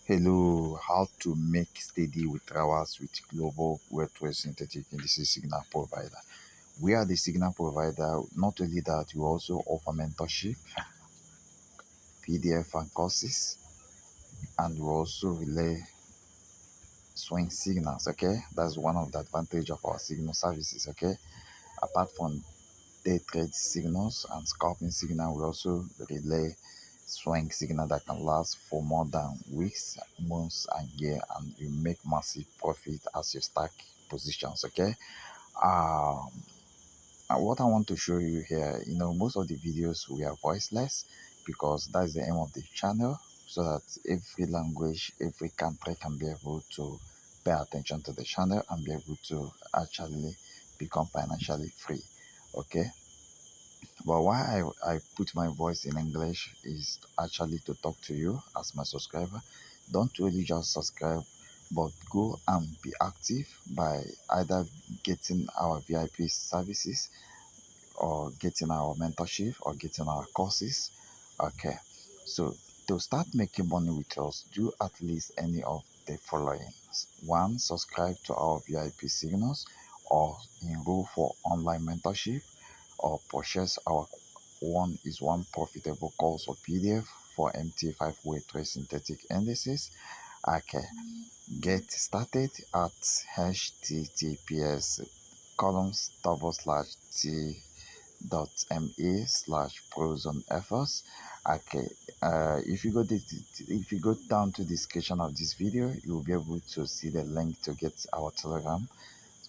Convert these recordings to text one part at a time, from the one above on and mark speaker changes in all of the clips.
Speaker 1: Hello, how to make steady withdrawals with global Weltrade synthetic indices signal provider. We are the signal provider. Not only that, we also offer mentorship, PDF and courses, and we also relay swing signals. Okay, that's one of the advantage of our signal services. Okay, apart from day trade signals and scalping signal, we also relay swing signal that can last for more than weeks, months, and year, and you make massive profit as you stack positions. Okay. um what I want to show you here, most of the videos we are voiceless because that's the aim of the channel, so that every language, every country can be able to pay attention to the channel and be able to actually become financially free. Okay, but why I put my voice in English is actually to talk to you as my subscriber. Don't really just subscribe, but go and be active by either getting our VIP services or getting our mentorship or getting our courses. Okay, so to start making money with us, do at least any of the following. One, subscribe to our VIP signals or enroll for online mentorship or purchase our one profitable course or PDF for MT5 weight trace synthetic indices. Okay, get started at https columns double slash t.me slash prozonefforts. Okay, if you go down to the description of this video, you will be able to see the link to get our Telegram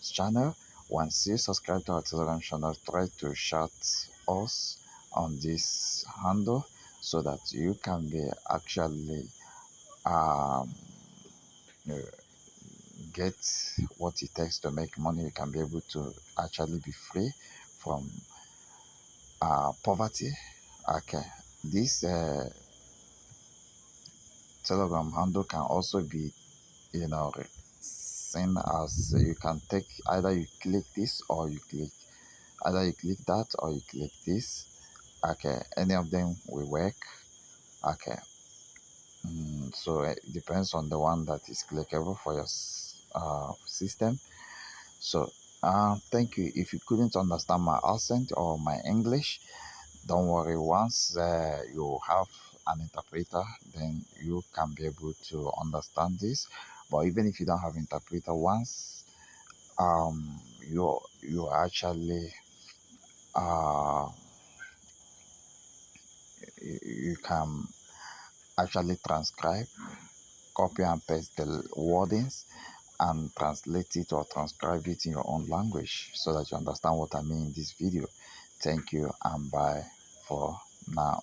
Speaker 1: channel. Once you subscribe to our Telegram channel, try to shout us on this handle so that you can be actually um uh, get what it takes to make money. You can be able to actually be free from poverty. Okay, this Telegram handle can also be, seen as, you can take, either you click this or you click, either you click that or you click this. Okay, any of them will work. Okay, so it depends on the one that is clickable for your system. So thank you. If you couldn't understand my accent or my English, don't worry. Once you have an interpreter, then you can be able to understand this. But even if you don't have interpreter, once you actually uh you can actually transcribe, copy and paste the wordings, and translate it or transcribe it in your own language so that you understand what I mean in this video. Thank you and bye for now.